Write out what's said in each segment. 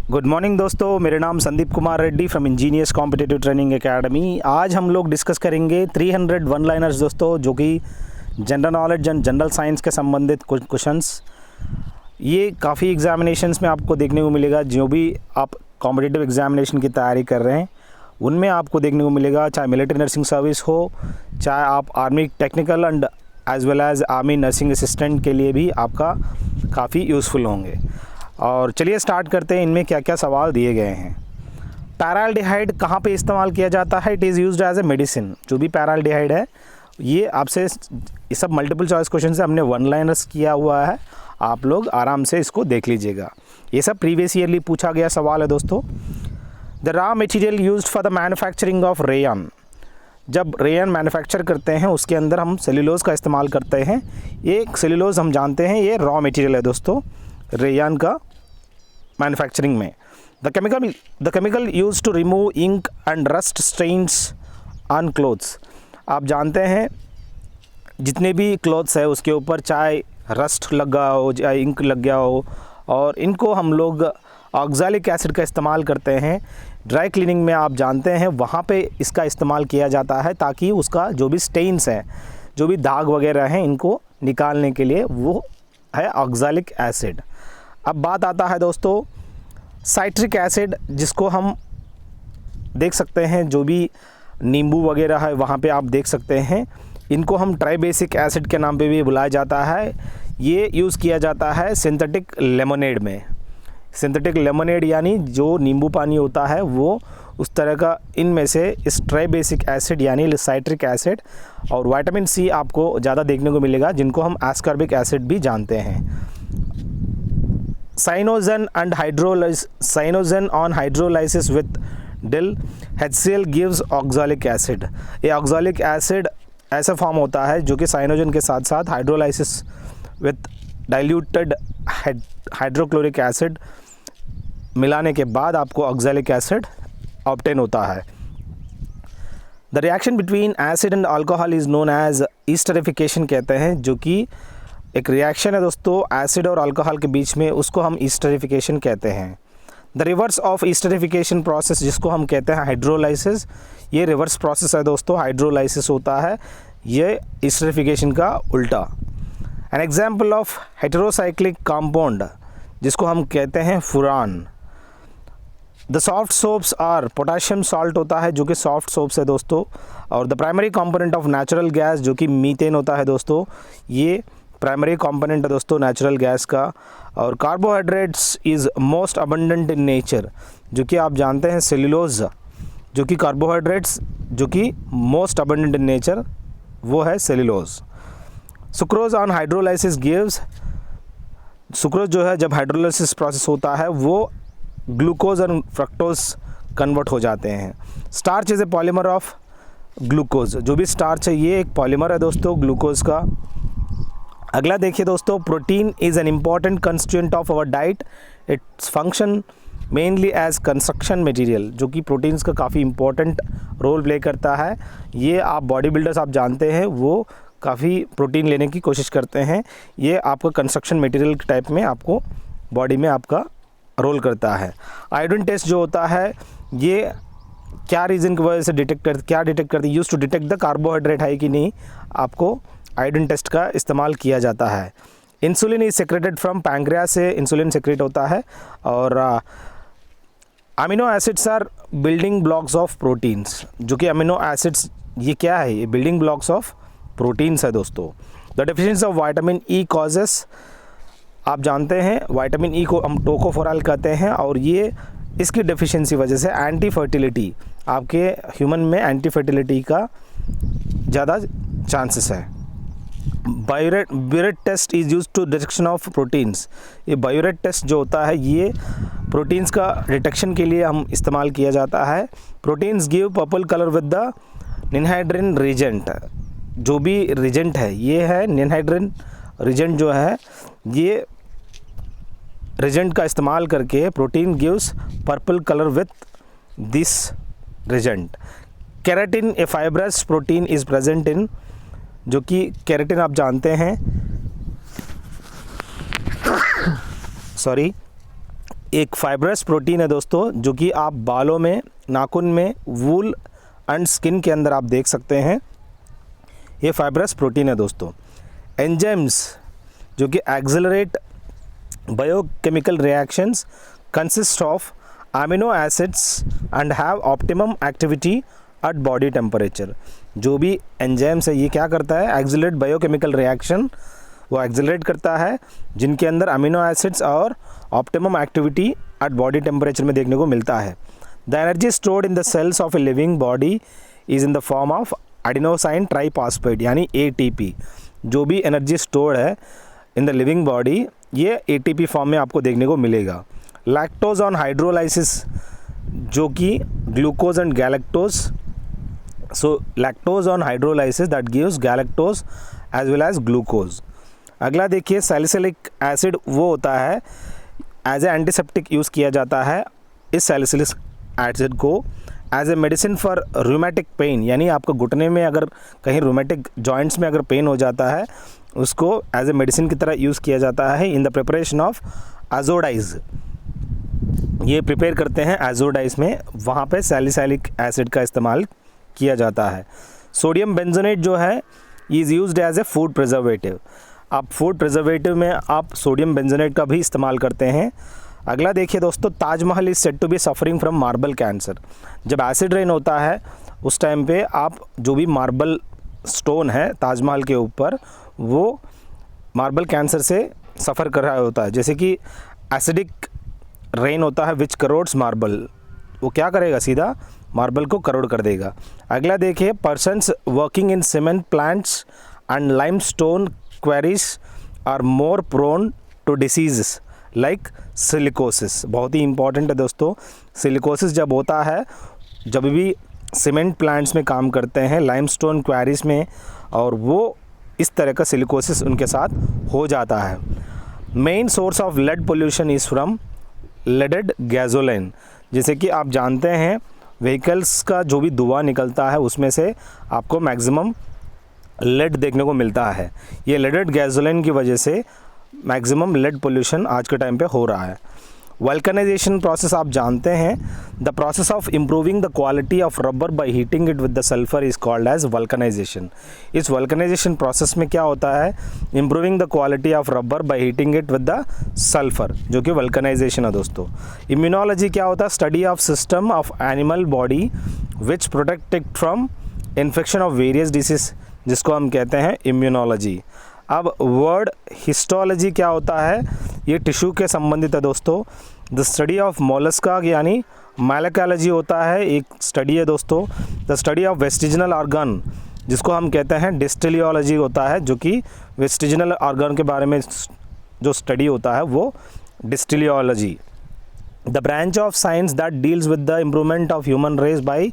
Good morning दोस्तों, मेरा नाम Sandeep Kumar Reddy from engineers competitive training academy. आज हम लोग डिस्कस करेंगे 300 वन लाइनर्स दोस्तों, जो कि general knowledge and general science के संबंधित कुछ क्वेश्चंस। ये काफ़ी एग्जामिनेशंस में आपको देखने को मिलेगा। जो भी आप कॉम्पिटिटिव एग्जामिनेशन की तैयारी कर रहे हैं उनमें आपको देखने को मिलेगा, चाहे मिलिट्री नर्सिंग सर्विस हो, चाहे आप army technical and as well as army nursing assistant के लिए भी आपका काफ़ी यूज़फुल होंगे। और चलिए स्टार्ट करते हैं, इनमें क्या क्या सवाल दिए गए हैं। पैराल्डिहाइड कहाँ पे इस्तेमाल किया जाता है? It is used as a medicine. जो भी पैराल्डिहाइड है, ये आपसे ये सब मल्टीपल चॉइस क्वेश्चन से हमने वन लाइनर्स किया हुआ है, आप लोग आराम से इसको देख लीजिएगा। ये सब प्रीवियस ईयरली पूछा गया सवाल है दोस्तों। The raw material used for the manufacturing of rayon. जब रेयन मैन्युफैक्चर करते हैं उसके अंदर हम सेल्यूलोज का इस्तेमाल करते हैं। ये सेल्यूलोज हम जानते हैं ये रॉ मटेरियल है दोस्तों रेयन का मैन्युफैक्चरिंग में। The chemical use to remove ink and rust stains on clothes. आप जानते हैं जितने भी क्लोथ्स है उसके ऊपर चाहे रस्ट लगा हो, चाहे इंक लग गया हो, और इनको हम लोग ऑक्सैलिक एसिड का इस्तेमाल करते हैं। ड्राई क्लीनिंग में आप जानते हैं वहाँ पे इसका इस्तेमाल किया जाता है, ताकि उसका जो भी स्टेन्स हैं, जो भी दाग वगैरह हैं, इनको निकालने के लिए वो है ऑक्सैलिक एसिड। अब बात आता है दोस्तों साइट्रिक एसिड, जिसको हम देख सकते हैं जो भी नींबू वगैरह है वहाँ पे आप देख सकते हैं। इनको हम ट्राइबेसिक एसिड के नाम पे भी बुलाया जाता है। ये यूज़ किया जाता है सिंथेटिक लेमनेड में। सिंथेटिक लेमनेड यानी जो नींबू पानी होता है वो उस तरह का, इनमें से इस ट्राइबेसिक एसिड यानी साइट्रिक एसिड और विटामिन सी आपको ज़्यादा देखने को मिलेगा, जिनको हम एस्कॉर्बिक एसिड भी जानते हैं। Cyanogen on hydrolysis with dil HCl gives oxalic acid. ये ऑक्सैलिक एसिड ऐसा फॉर्म होता है जो कि साइनोजन के साथ साथ hydrolysis with diluted hydrochloric acid मिलाने के बाद आपको ऑक्सैलिक एसिड ऑब्टेन होता है। The reaction between acid and alcohol is known as esterification कहते हैं, जो कि एक रिएक्शन है दोस्तों एसिड और अल्कोहल के बीच में, उसको हम ईस्टरिफिकेशन कहते हैं। द रिवर्स ऑफ ईस्टरिफिकेशन प्रोसेस, जिसको हम कहते हैं हाइड्रोलाइसिस, ये रिवर्स प्रोसेस है दोस्तों। हाइड्रोलाइसिस होता है ये ईस्टरिफिकेशन का उल्टा। An example of heterocyclic compound, जिसको हम कहते हैं furan. The soft soaps are, potassium salt होता है जो कि सॉफ्ट सोप्स है दोस्तों। और the primary component of natural gas, जो कि मीथेन होता है दोस्तों, ये प्राइमरी कंपोनेंट है दोस्तों नेचुरल गैस का। और carbohydrates is most abundant in nature, जो कि आप जानते हैं सेल्यूलोज, जो कि कार्बोहाइड्रेट्स जो कि मोस्ट अबंडेंट इन नेचर, वो है cellulose. Sucrose on hydrolysis gives, sucrose जो है जब हाइड्रोलाइसिस प्रोसेस होता है वो ग्लूकोज और फ्रक्टोज कन्वर्ट हो जाते हैं। Starch is a polymer of glucose, जो भी स्टार्च है ये एक पॉलीमर है दोस्तों ग्लूकोज का। अगला देखिए दोस्तों, protein is an important constituent of our diet. Its function mainly as construction material, जो कि प्रोटीन्स का काफ़ी इंपॉर्टेंट रोल प्ले करता है। ये आप बॉडी बिल्डर्स आप जानते हैं वो काफ़ी प्रोटीन लेने की कोशिश करते हैं। ये आपका कंस्ट्रक्शन मटेरियल टाइप में आपको बॉडी में आपका रोल करता है। आयोडीन टेस्ट जो होता है ये क्या रीज़न की वजह से डिटेक्ट करती है? Use to detect the carbohydrate है कि नहीं, आपको आयोडीन टेस्ट का इस्तेमाल किया जाता है। Insulin is secreted from pancreas, से इंसुलिन सेक्रेट होता है। और amino acids are building blocks of proteins, जो कि अमीनो एसिड्स ये क्या है? ये बिल्डिंग ब्लॉक्स ऑफ प्रोटीन्स है दोस्तों। The deficiency of vitamin E causes, आप जानते हैं विटामिन ई को हम टोकोफेरॉल कहते हैं, और ये इसकी डेफिशिएंसी वजह से एंटी फर्टिलिटी, आपके ह्यूमन में एंटी फर्टिलिटी का ज़्यादा चांसेस है। Biuret test is use to detection of proteins. ये बायोरेट टेस्ट जो होता है ये प्रोटीन्स का डिटेक्शन के लिए हम इस्तेमाल किया जाता है। Proteins give purple colour with the ninhydrin reagent, जो भी रिजेंट है ये है निनहाइड्रिन रिजेंट, जो है ये रिजेंट का इस्तेमाल करके protein gives purple colour with this reagent. Keratin a fibrous protein is present in, जो कि केराटिन आप जानते हैं एक फाइब्रस प्रोटीन है दोस्तों, जो कि आप बालों में, नाखून में, वूल एंड स्किन के अंदर आप देख सकते हैं। ये फाइब्रस प्रोटीन है दोस्तों। एंजाइम्स जो कि accelerate biochemical reactions consist of amino acids and have optimum activity at body temperature. जो भी एंजाइम्स है ये क्या करता है, एक्सेलरेट बायोकेमिकल रिएक्शन वो एक्सेलरेट करता है, जिनके अंदर अमीनो एसिड्स और optimum activity at body temperature में देखने को मिलता है। The energy stored in the cells of a living body is in the form of adenosine triphosphate यानी ATP। जो भी एनर्जी स्टोर्ड है इन द लिविंग बॉडी ये ATP फॉर्म में आपको देखने को मिलेगा। लैक्टोज ऑन हाइड्रोलाइसिस जो कि glucose and galactose, so lactose on hydrolysis that gives galactose as well as glucose. अगला देखिए, सैलिसिलिक एसिड वो होता है एज ए एंटीसेप्टिक यूज़ किया जाता है। इस सैलिसिलिक एसिड को as a medicine for rheumatic pain, यानी आपको घुटने में अगर कहीं रूमेटिक जॉइंट्स में अगर पेन हो जाता है उसको एज ए मेडिसिन की तरह यूज़ किया जाता है इन द प्रिपरेशन ऑफ एजोडाइज। ये प्रिपेयर करते हैं एजोडाइज में, वहाँ पे सैलिसिलिक एसिड का इस्तेमाल किया जाता है। सोडियम बेंजोनेट जो है is used as a food preservative. आप फूड प्रिजर्वेटिव में आप सोडियम बेंजोनेट का भी इस्तेमाल करते हैं। अगला देखिए दोस्तों, Taj Mahal is said to be suffering from marble cancer. जब एसिड रेन होता है उस टाइम पे आप जो भी मार्बल स्टोन है ताजमहल के ऊपर वो मार्बल कैंसर से सफ़र कर रहा होता है। जैसे कि एसिडिक रेन होता है विच करोड्स मार्बल, वो क्या करेगा, सीधा मार्बल को करोड़ कर देगा। अगला देखिए, persons working in cement plants and limestone quarries are more prone to disease like silicosis. बहुत ही इंपॉर्टेंट है दोस्तों। सिलिकोसिस जब होता है, जब भी सीमेंट प्लांट्स में काम करते हैं, लाइमस्टोन क्वेरीज में, और वो इस तरह का सिलिकोसिस उनके साथ हो जाता है। Main source of lead pollution is from leaded gasoline. जैसे कि आप जानते हैं व्हीकल्स का जो भी धुआं निकलता है उसमें से आपको मैक्सिमम लेड देखने को मिलता है। ये लेडेड गैसोलीन की वजह से मैक्सिमम लेड पोल्यूशन आज के टाइम पे हो रहा है। वल्कनाइजेशन प्रोसेस आप जानते हैं, the process of improving the quality of rubber by heating it with the sulphur is called as vulcanisation. इस वल्कनाइजेशन प्रोसेस में क्या होता है, improving the quality of rubber by heating it with the sulphur, जो कि vulcanisation है दोस्तों। Immunology क्या होता है, study of system of animal body which protect it from infection of various disease, जिसको हम कहते हैं इम्यूनोलॉजी। अब वर्ड हिस्टोलॉजी क्या होता है, ये टिश्यू के संबंधित है दोस्तों। द स्टडी ऑफ मोलस्का यानी माइकोलॉजी होता है, एक स्टडी है दोस्तों। द स्टडी ऑफ वेस्टिजिनल ऑर्गन जिसको हम कहते हैं डिस्टिलियोलॉजी होता है, जो कि वेस्टिजिनल ऑर्गन के बारे में जो स्टडी होता है वो डिस्टिलियोलॉजी। The branch of science that deals with the improvement of human race by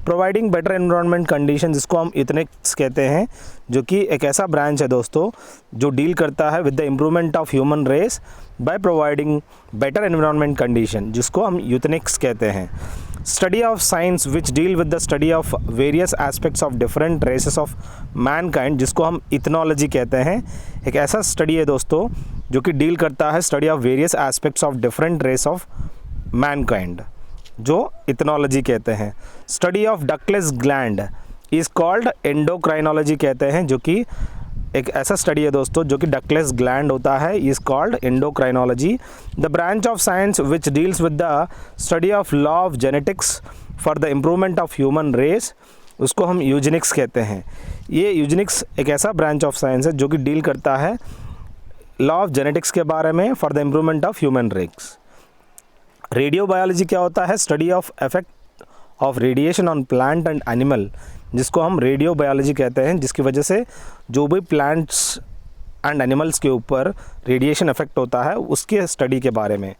providing better environment condition, जिसको हम इथनिक्स कहते हैं, जो कि एक ऐसा ब्रांच है दोस्तों जो डील करता है with the improvement of human race by providing better environment condition, जिसको हम यूथनिक्स कहते हैं। Study of science which deal with the study of various aspects of different races of mankind, जिसको हम इथनोलॉजी कहते हैं। एक ऐसा स्टडी है दोस्तों जो कि डील करता है study of various aspects of different race of mankind, जो इथनोलॉजी कहते हैं। Study of ductless gland is called endocrinology कहते हैं, जो कि एक ऐसा स्टडी है दोस्तों जो कि डक्टलेस ग्लैंड होता है, is called endocrinology. The branch of science which deals with the study of law of genetics for the improvement of human race, उसको हम यूजेनिक्स कहते हैं। ये यूजेनिक्स एक ऐसा ब्रांच ऑफ साइंस है जो कि डील करता है लॉ ऑफ जेनेटिक्स के बारे में for the improvement of human race. Radio biology क्या होता है, study of effect of radiation on plant and animal, जिसको हम रेडियो बायोलॉजी कहते हैं, जिसकी वजह से जो भी प्लांट्स एंड एनिमल्स के ऊपर रेडिएशन इफेक्ट होता है उसके स्टडी के बारे में।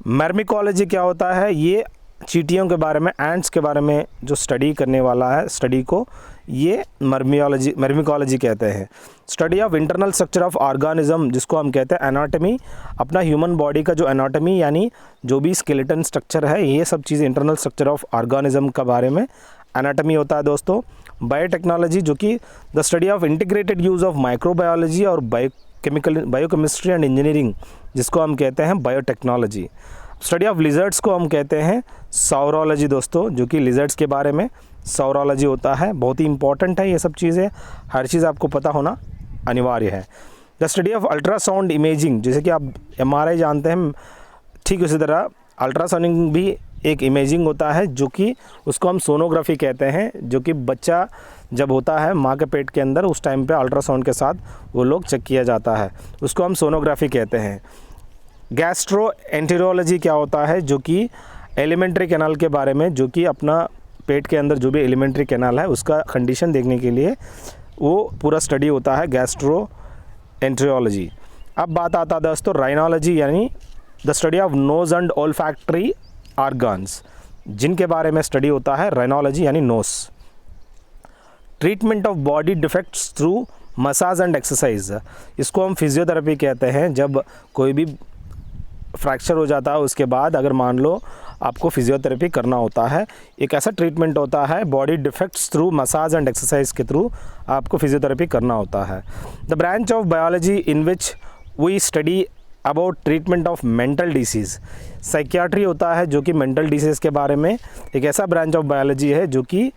मर्मिकोलॉजी क्या होता है, ये चींटियों के बारे में, एंट्स के बारे में जो स्टडी करने वाला है स्टडी को ये मर्मिकोलॉजी कहते हैं। Study of internal structure of organism, जिसको हम कहते हैं एनाटॉमी, अपना ह्यूमन बॉडी का जो एनाटॉमी यानी जो भी स्केलेटन स्ट्रक्चर है, ये सब चीज़ें इंटरनल स्ट्रक्चर ऑफ ऑर्गेनिज्म के बारे में एनाटॉमी होता है दोस्तों। बायोटेक्नोलॉजी जो कि the study of integrated use of microbiology और बायोकेमिस्ट्री एंड इंजीनियरिंग जिसको हम कहते हैं बायोटेक्नोलॉजी। स्टडी ऑफ लिजर्ड्स को हम कहते हैं सौरोलॉजी दोस्तों, जो कि लिजर्ड्स के बारे में सौरोलॉजी होता है। बहुत ही इंपॉर्टेंट है ये सब चीज़ें, हर चीज़ आपको पता होना अनिवार्य है। The study of ultrasound imaging, जैसे कि आप MRI जानते हैं, ठीक उसी तरह अल्ट्रासाउंडिंग भी एक इमेजिंग होता है, जो कि उसको हम सोनोग्राफी कहते हैं, जो कि बच्चा जब होता है माँ के पेट के अंदर उस टाइम पे अल्ट्रासाउंड के साथ वो लोग चेक किया जाता है, उसको हम सोनोग्राफी कहते हैं। गैस्ट्रोएंटेरोलॉजी क्या होता है, जो कि एलिमेंट्री कैनाल के बारे में, जो कि अपना पेट के अंदर जो भी एलिमेंट्री कैनाल है उसका कंडीशन देखने के लिए वो पूरा स्टडी होता है, गैस्ट्रोएंटेरोलॉजी। अब बात आता है दोस्तों राइनोलॉजी, यानी the study of nose and olfactory organs, जिनके बारे में स्टडी होता है राइनोलॉजी यानी nose. Treatment of body defects through massage and exercise, इसको हम फिजियोथेरेपी कहते हैं। जब कोई भी फ्रैक्चर हो जाता है उसके बाद अगर मान लो आपको फिजियोथेरेपी करना होता है, एक ऐसा ट्रीटमेंट होता है body defects through massage and exercise के थ्रू आपको फिजियोथेरेपी करना होता है। The branch of biology in which we study about treatment of mental disease, psychiatry होता है जो कि मेंटल डिसीज़ के बारे में एक ऐसा ब्रांच ऑफ बायोलॉजी है जो कि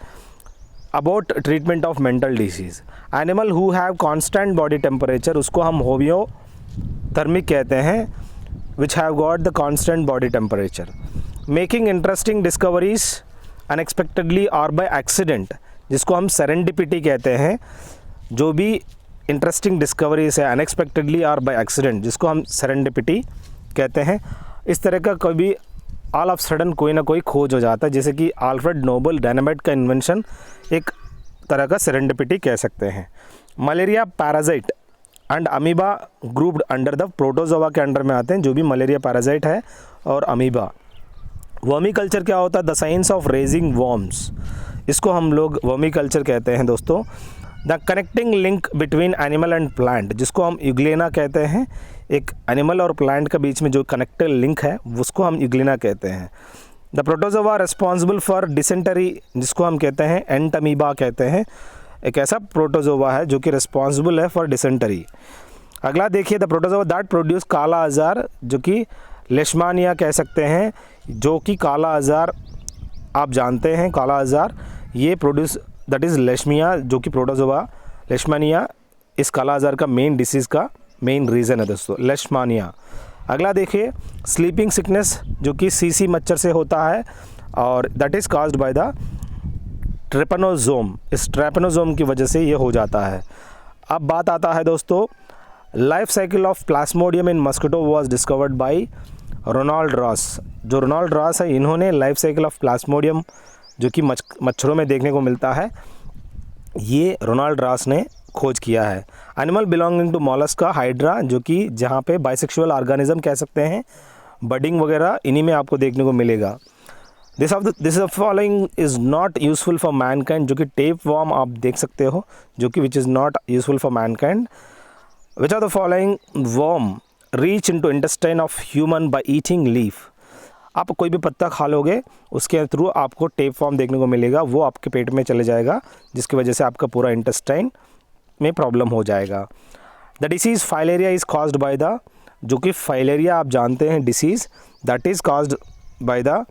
about treatment of mental disease. Animal who have constant body temperature, उसको हम होमियोथर्मिक कहते हैं, which have got the constant body temperature. Making interesting discoveries unexpectedly और बाय एक्सीडेंट, जिसको हम सेरेंडिपिटी कहते हैं। जो भी इंटरेस्टिंग डिस्कवरीज है अनएक्सपेक्टेडली और बाय एक्सीडेंट, जिसको हम सेरेंडिपिटी कहते हैं। इस तरह का कभी ऑल ऑफ सडन कोई ना कोई खोज हो जाता है, जैसे कि अल्फ्रेड नोबल डायनामाइट का इन्वेंशन एक तरह का सेरेंडिपिटी कह सकते हैं। Malaria parasite and amoeba grouped under the protozoa के अंडर में आते हैं, जो भी मलेरिया पैरासाइट है और अमीबा। वर्मीकल्चर क्या होता है, the science of raising worms, इसको हम लोग वर्मीकल्चर कहते हैं दोस्तों। The connecting link between animal and plant, जिसको हम यूग्लेना कहते हैं, एक एनिमल और प्लांट के बीच में जो कनेक्टिव लिंक है उसको हम यूग्लेना कहते हैं। द प्रोटोजोआ रिस्पॉन्सिबल फॉर डिसेंटरी, जिसको हम कहते हैं एंटमीबा कहते हैं, एक ऐसा प्रोटोजोआ है जो कि रिस्पॉन्सिबल है फॉर डिसेंटरी। अगला देखिए, द प्रोटोजोआ दैट प्रोड्यूस काला आजार, जो कि लेशमानिया कह सकते हैं, जो कि काला आजार आप जानते हैं, काला आजार ये प्रोड्यूस दैट इज़ लेशमिया, जो कि प्रोटोजोआ लेशमानिया इस काला आजार का मेन डिसीज़ का मेन रीज़न है दोस्तों, लेशमानिया। अगला देखिए, स्लीपिंग सिकनेस, जो कि सीसी मच्छर से होता है और that is caused by the trypanosome, इस ट्रेपनोजोम की वजह से ये हो जाता है। अब बात आता है दोस्तों, life cycle of plasmodium in mosquito was discovered by Ronald Ross. जो रोनाल्ड रॉस है, इन्होंने लाइफ साइकिल ऑफ प्लाज्मोडियम जो कि मच्छरों में देखने को मिलता है, ये रोनाल्ड रॉस ने खोज किया है। Animal belonging to mollusca hydra, जो कि जहाँ पे बाइसेक्सुअल ऑर्गेनिज्म कह सकते हैं, बडिंग वगैरह इन्हीं में आपको देखने को मिलेगा। This following is not useful for Mankind, जो कि टेप वॉर्म आप देख सकते हो, जो कि which is not useful for mankind. Which are the following worm reach into intestine of human by eating leaf. आप कोई भी पत्ता खा लोगे उसके थ्रू आपको टेप फॉर्म देखने को मिलेगा, वो आपके पेट में चले जाएगा, जिसकी वजह से आपका पूरा इंटेस्टाइन में प्रॉब्लम हो जाएगा। The disease filaria is caused by the, जो कि फाइलेरिया आप जानते हैं disease, that is caused by the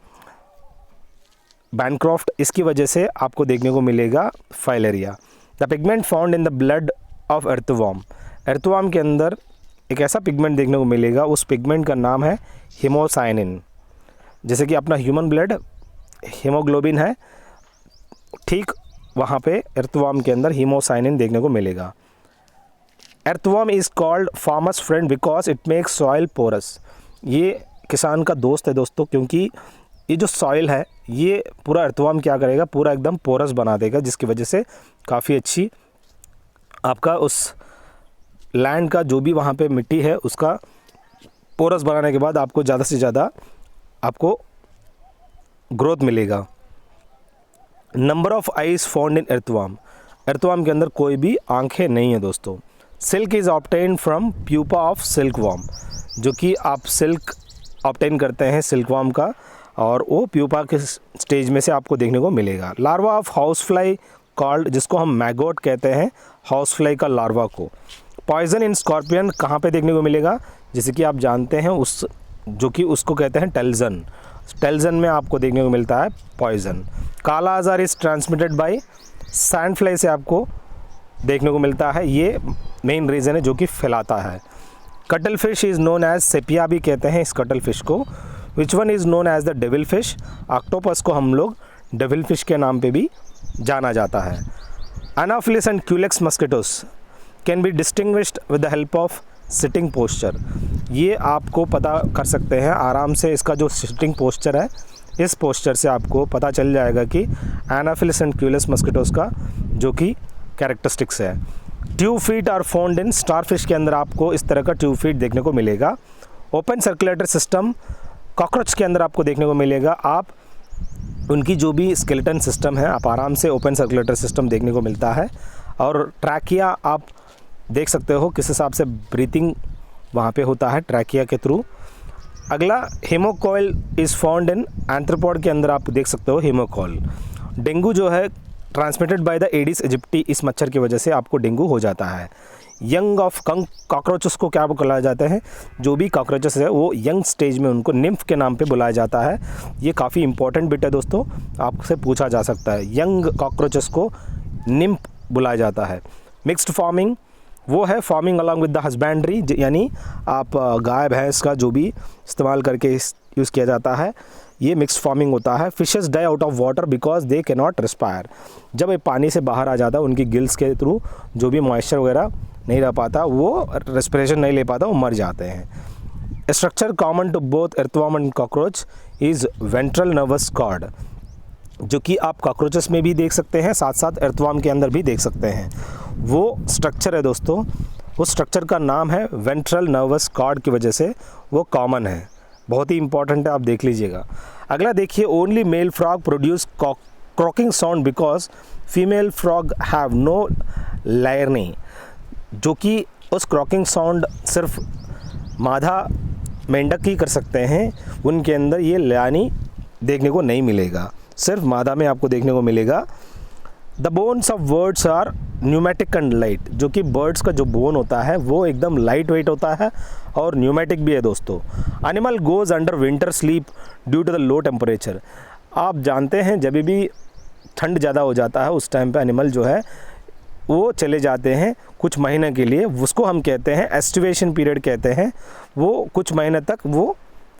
Bancroft, इसकी वजह से आपको देखने को मिलेगा filaria. The pigment found in the blood of earthworm, earthworm के अंदर एक ऐसा पिगमेंट देखने को मिलेगा, उस पिगमेंट का नाम है हीमोसाइनिन। जैसे कि अपना ह्यूमन ब्लड हीमोग्लोबिन है, ठीक वहाँ पे अर्थवॉर्म के अंदर हीमोसाइनिन देखने को मिलेगा। Earthworm is called farmer's friend because it makes soil porous, ये किसान का दोस्त है दोस्तों, क्योंकि ये जो सॉइल है ये पूरा अर्थवॉर्म क्या करेगा, पूरा एकदम पोरस बना देगा, जिसकी वजह से काफ़ी अच्छी आपका उस लैंड का जो भी वहाँ पे मिट्टी है उसका पोरस बनाने के बाद आपको ज़्यादा से ज़्यादा आपको ग्रोथ मिलेगा। Number of eyes found in earthworm, earthworm के अंदर कोई भी आंखें नहीं है दोस्तों। Silk is obtain from pupa of silkworm, जो कि आप सिल्क ऑब्टेन करते हैं सिल्कवॉर्म का, और वो प्यूपा के स्टेज में से आपको देखने को मिलेगा। Larva of house fly called, जिसको हम मैगोट कहते हैं, हाउस फ्लाई का लार्वा को। पॉइजन इन स्कॉर्पियन कहाँ पे देखने को मिलेगा, जैसे कि आप जानते हैं उस जो कि उसको कहते हैं टेल्जन, टेल्जन में आपको देखने को मिलता है पॉइजन। काला आजार is transmitted by sand fly से आपको देखने को मिलता है, ये मेन रीज़न है जो कि फैलाता है। Cuttle fish is known as sepia भी कहते हैं इस कटल फिश को। Which one is known as the devil fish, octopus को हम लोग डेविल फिश के नाम पे भी जाना जाता है। Anopheles and Culex mosquitoes can be distinguished with the help of sitting posture, ये आपको पता कर सकते हैं आराम से, इसका जो सिटिंग पोस्चर है इस पोस्चर से आपको पता चल जाएगा कि एनाफिलिस एंड क्यूलेक्स मस्किटोस का जो कि कैरेक्टरिस्टिक्स है। Tube feet are found in starfish के अंदर आपको इस तरह का ट्यूब फीट देखने को मिलेगा। ओपन सर्कुलेटर सिस्टम कॉकरोच के अंदर आपको देखने को मिलेगा। आप उनकी जो भी स्केलेटन सिस्टम है आप आराम से ओपन सर्कुलेटर सिस्टम देखने को मिलता है। और ट्रैकिया आप देख सकते हो किस हिसाब से ब्रीथिंग वहाँ पे होता है ट्रैकिया के थ्रू। अगला हेमोकॉइल इज़ फाउंड इन एंथ्रोपॉड के अंदर आप देख सकते हो हेमोकॉइल। डेंगू जो है ट्रांसमिटेड बाय द एडिस इजिप्टी, इस मच्छर की वजह से आपको डेंगू हो जाता है। यंग ऑफ कॉकरोचेस को क्या बुलाया जाता है, जो भी कॉकरोचेस है वो यंग स्टेज में उनको निम्फ के नाम पे बुलाया जाता है। ये काफ़ी इंपॉर्टेंट बिट है दोस्तों, आपसे पूछा जा सकता है, यंग कॉकरोचेस को निम्फ बुलाया जाता है। मिक्स्ड फार्मिंग वो है farming along with the husbandry, यानी आप गाय भैंस का जो भी इस्तेमाल करके यूज़ किया जाता है, ये मिक्स्ड फार्मिंग होता है। Fishes die out of water because they can not respire, जब ये पानी से बाहर आ जाता है उनकी गिल्स के थ्रू जो भी मॉइस्चर वगैरह नहीं रह पाता, वो रेस्पिरेशन नहीं ले पाता, वो मर जाते हैं। Structure common to both earthworm and cockroach is ventral nervous cord, जो कि आप कॉकरोचेस में भी देख सकते हैं, साथ साथ एर्थवर्म के अंदर भी देख सकते हैं। वो स्ट्रक्चर है दोस्तों, उस स्ट्रक्चर का नाम है वेंट्रल नर्वस कॉर्ड की वजह से वो कॉमन है, बहुत ही इंपॉर्टेंट है, आप देख लीजिएगा। अगला देखिए, only male frog produce croaking sound because female frog have no larynx, जो कि उस क्रॉकिंग साउंड सिर्फ मादा मेंढक ही कर सकते हैं, उनके अंदर ये लानी देखने को नहीं मिलेगा, सिर्फ मादा में आपको देखने को मिलेगा। The bones of birds are pneumatic and light, जो कि बर्ड्स का जो बोन होता है वो एकदम लाइट वेट होता है और न्यूमेटिक भी है दोस्तों। Animal goes under winter sleep due to the low temperature, आप जानते हैं जब भी ठंड ज़्यादा हो जाता है उस टाइम पे एनिमल जो है वो चले जाते हैं कुछ महीने के लिए, उसको हम कहते हैं एस्टिवेशन पीरियड कहते हैं। वो कुछ महीने तक वो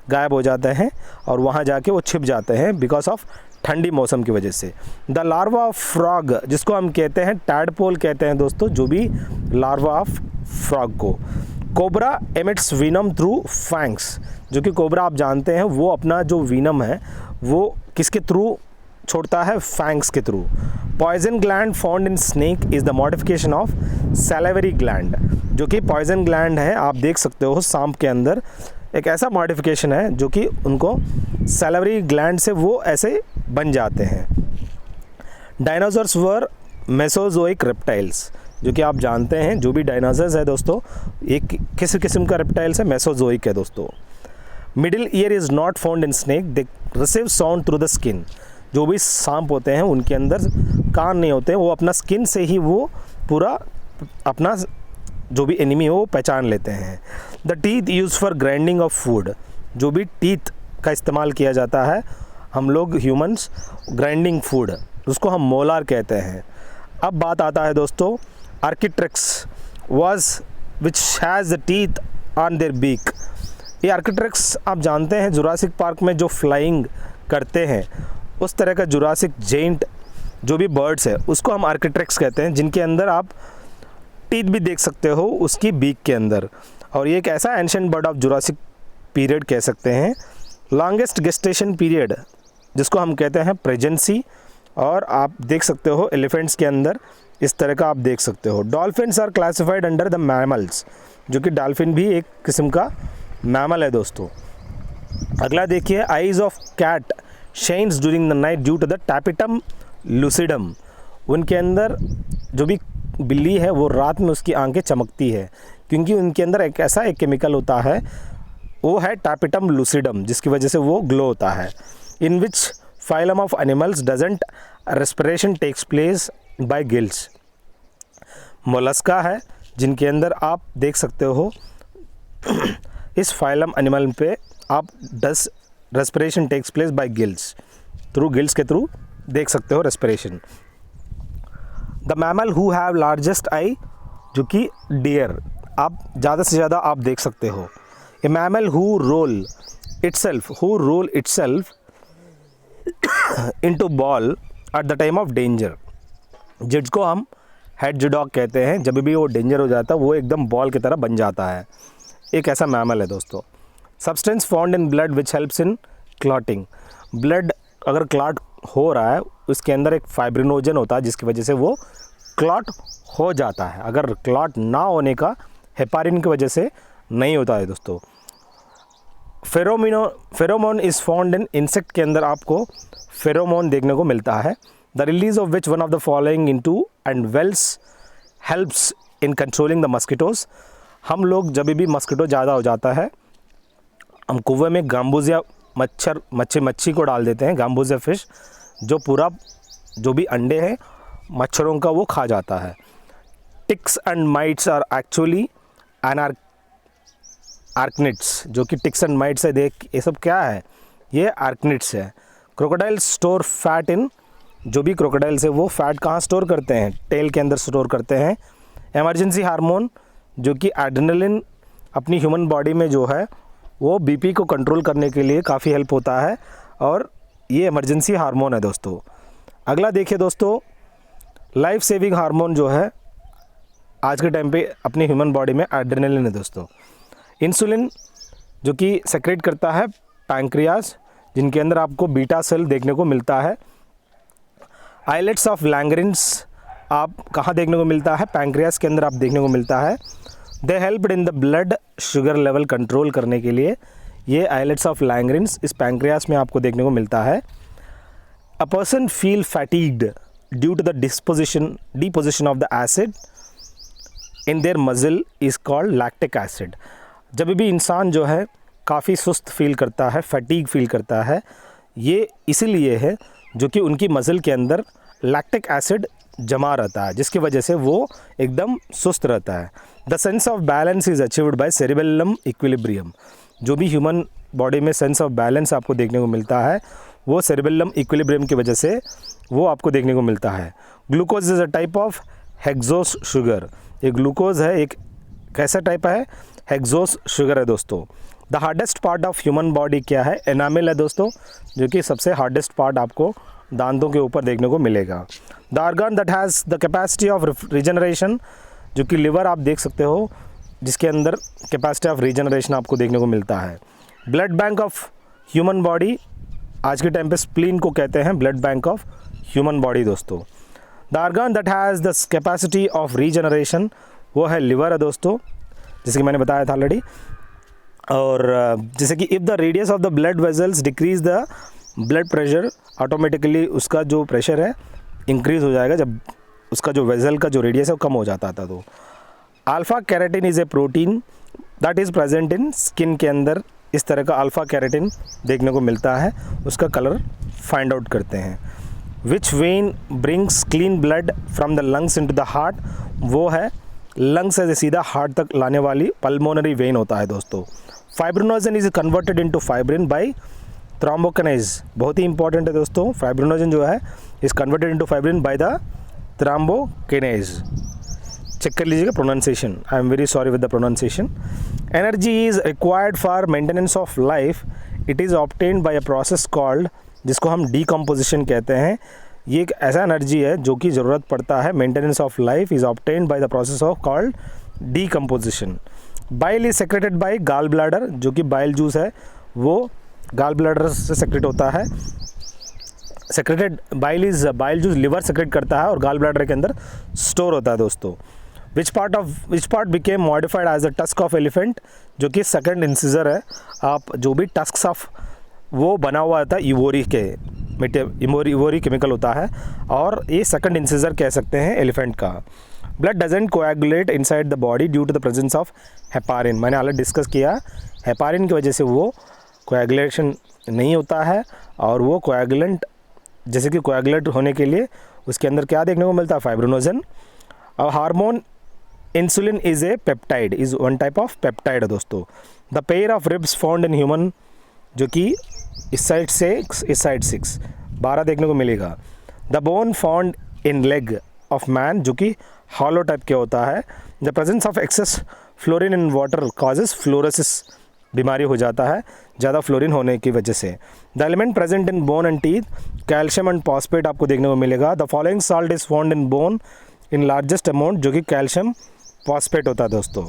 गायब हो जाते हैं और वहाँ जाके वो छिप जाते हैं बिकॉज ऑफ ठंडी मौसम की वजह से। द लार्वा ऑफ फ्रॉग, जिसको हम कहते हैं टैडपोल कहते हैं दोस्तों, जो भी लार्वा ऑफ फ्रॉग को। Cobra emits venom through fangs, जो कि कोबरा आप जानते हैं वो अपना जो वीनम है वो किसके थ्रू छोड़ता है, फैंक्स के through. Poison gland found in snake is the modification of salivary gland, जो कि पॉइजन ग्लैंड है आप देख सकते हो सांप के अंदर एक ऐसा मॉडिफिकेशन है जो कि उनको सैलिवरी ग्लैंड से वो ऐसे बन जाते हैं। डायनासोर्स वर मेसोजोइक रेप्टाइल्स, जो कि आप जानते हैं जो भी डायनासोर्स है दोस्तों एक किस किस्म का रेप्टाइल्स है, मेसोजोइक है दोस्तों। Middle ear is not found in snake, they receive sound through the skin, जो भी सांप होते हैं उनके अंदर कान नहीं होते हैं, वो अपना स्किन से ही वो पूरा अपना जो भी एनिमी हो वो पहचान लेते हैं। The teeth use for grinding of food, जो भी टीथ का इस्तेमाल किया जाता है हम लोग ह्यूमंस ग्राइंडिंग फूड, उसको हम मोलार कहते हैं। अब बात आता है दोस्तों archaeopteryx was which has the teeth on their beak, ये आर्किट्रेक्स आप जानते हैं जुरासिक पार्क में जो फ्लाइंग करते हैं उस तरह का जुरासिक जेंट जो भी बर्ड्स है उसको हम आर्किट्रेक्स कहते हैं, जिनके अंदर आप टीथ भी देख सकते हो उसकी बीक के अंदर, और ये एक ऐसा ancient bird of Jurassic period कह सकते हैं। लॉन्गेस्ट गेस्टेशन पीरियड जिसको हम कहते हैं प्रेजेंसी, और आप देख सकते हो एलिफेंट्स के अंदर इस तरह का आप देख सकते हो। Dolphins are classified under the mammals, जो कि डॉल्फिन भी एक किस्म का मैमल है दोस्तों। अगला देखिए, eyes of cat shines during the night due to the tapetum lucidum, उनके अंदर जो भी बिल्ली है वो रात में उसकी आंखें चमकती है क्योंकि उनके अंदर एक ऐसा एक केमिकल होता है वो है टैपिटम लूसिडम, जिसकी वजह से वो ग्लो होता है। In which phylum of animals doesn't respiration takes place by gills, Mollusca है जिनके अंदर आप देख सकते हो इस फाइलम एनिमल पे आप respiration takes place by gills, through gills के थ्रू देख सकते हो respiration. The mammal who have largest eye, जो कि डियर, आप ज़्यादा से ज़्यादा आप देख सकते हो। A mammal who roll itself into ball at the time of danger, जिसको हम हेडजडॉग कहते हैं। जब भी वो डेंजर हो जाता है वो एकदम बॉल की तरह बन जाता है, एक ऐसा मैमल है दोस्तों। Substance found in blood which helps in clotting, blood अगर क्लॉट हो रहा है उसके अंदर एक फाइब्रिनोजन होता है जिसकी वजह से वो क्लॉट हो जाता है। अगर क्लॉट ना होने का हेपारिन की वजह से नहीं होता है दोस्तों। Pheromone is found in insect के अंदर आपको फेरोमोन देखने को मिलता है। The release of which one of the following into and wells helps in controlling the mosquitoes. हम लोग जब भी मस्किटो ज़्यादा हो जाता है हम कुएं में गाम्बूजिया मच्छी को डाल देते हैं, गाम्बूजिया फिश, जो पूरा जो भी अंडे हैं मच्छरों का वो खा जाता है। Ticks and mites are actually arachnids, जो कि टिक्स एंड माइट्स है, देख ये सब क्या है, ये आर्कनिड्स है। क्रोकोडाइल स्टोर फैट इन, जो भी क्रोकोडाइल्स है वो फैट कहाँ स्टोर करते हैं, टेल के अंदर स्टोर करते हैं। इमरजेंसी हार्मोन, जो कि एड्रेनलिन अपनी ह्यूमन बॉडी में जो है वो बीपी को कंट्रोल करने के लिए काफ़ी हेल्प होता है और ये इमरजेंसी हार्मोन है दोस्तों। अगला देखिए दोस्तों, लाइफ सेविंग हार्मोन जो है आज के टाइम पे अपनी ह्यूमन बॉडी में एड्रेनलिन है दोस्तों। इंसुलिन, जो कि सेक्रेट करता है पैंक्रियाज, जिनके अंदर आपको बीटा सेल देखने को मिलता है। आइलेट्स ऑफ लैंगरिन्स आप कहाँ देखने को मिलता है, पैंक्रियाज के अंदर आप देखने को मिलता है। दे helped in the blood sugar level control करने के लिए ये आइलेट्स ऑफ लैंगरिन्स इस पैंक्रियाज में आपको देखने को मिलता है। A person feel fatigued due to the deposition of the acid in their muscle is called lactic acid. जब भी इंसान जो है काफ़ी सुस्त फील करता है, फैटीग फील करता है, ये इसीलिए है जो कि उनकी मसल के अंदर लैक्टिक एसिड जमा रहता है, जिसकी वजह से वो एकदम सुस्त रहता है। The sense of balance is achieved by cerebellum equilibrium. जो भी ह्यूमन बॉडी में सेंस ऑफ बैलेंस आपको देखने को मिलता है वो सेरिबेलम इक्विलिब्रियम की वजह से वो आपको देखने को मिलता है। Glucose is a type of hexose sugar. ये ग्लूकोज है, एक कैसा टाइप है, हेक्सोस शुगर है दोस्तों। The hardest part of human body क्या है, एनामिल है दोस्तों, जो कि सबसे हार्डेस्ट पार्ट आपको दांतों के ऊपर देखने को मिलेगा। The organ that has the capacity of regeneration, जो कि लिवर आप देख सकते हो, जिसके अंदर कैपेसिटी ऑफ रिजनरेशन आपको देखने को मिलता है। Blood bank of human body, आज के टाइम पे स्प्लीन को कहते हैं blood bank of human body दोस्तों। The organ that has the capacity of regeneration, वो है लिवर है दोस्तों, जैसे कि मैंने बताया था ऑलरेडी। और जैसे कि if the radius of the blood vessels decrease the blood pressure, automatically उसका जो प्रेशर है इंक्रीज़ हो जाएगा जब उसका जो वेजल का जो रेडियस है वो कम हो जाता था। तो alpha keratin is a protein that is present in skin के अंदर इस तरह का अल्फ़ा कैरेटिन देखने को मिलता है, उसका कलर फाइंड आउट करते हैं। Which when brings clean blood from the lungs into the heart, वो है लंग्स से सीधा हार्ट तक लाने वाली पल्मोनरी वेन होता है दोस्तों। Fibrinogen is converted into fibrin by thrombokinase, बहुत ही इंपॉर्टेंट है दोस्तों। फाइब्रिनोजन जो है is converted into fibrin by the thrombokinase. Check कर लीजिएगा pronunciation, I am very sorry with the pronunciation. Energy is required for maintenance of life, it is obtained by a process called, जिसको हम decomposition कहते हैं। ये एक ऐसा energy है जो कि ज़रूरत पड़ता है, maintenance of life is obtained by the process of called decomposition. Bile is secreted bye gall bladder, जो कि बाइल जूस है वो गाल ब्लैडर से सेक्रेट होता है। Secreted bile juice liver secrete करता है और गाल ब्लैडर के अंदर स्टोर होता है दोस्तों। Which part became modified as the tusk of elephant, जो कि सेकंड इंसिजर है। आप जो भी टस्क्स ऑफ वो बना हुआ था इवोरी केमिकल होता है और ये सेकंड इंसिजर कह सकते हैं एलिफेंट का। Blood doesn't coagulate inside the body due to the presence of heparin, मैंने ऑलरेडी डिस्कस किया, हेपारिन की वजह से वो कोएगुलेशन नहीं होता है और वो कोएगुलेंट, जैसे कि कोएगुलेट होने के लिए उसके अंदर क्या देखने को मिलता है, फाइब्रिनोजन। और hormone insulin is a peptide, is one type of peptide है दोस्तों। The pair of ribs found in human, जो कि इस साइड 6 इस साइड 6 12 देखने को मिलेगा। The bone found in leg of man, जो कि हॉलो टाइप के होता है। The presence of excess fluorine in water causes fluorosis, बीमारी हो जाता है ज़्यादा फ्लोरिन होने की वजह से। The element present in bone and teeth, calcium and phosphate आपको देखने को मिलेगा। The following salt is found in bone in largest amount, जो कि कैल्शियम फॉस्फेट होता है दोस्तों।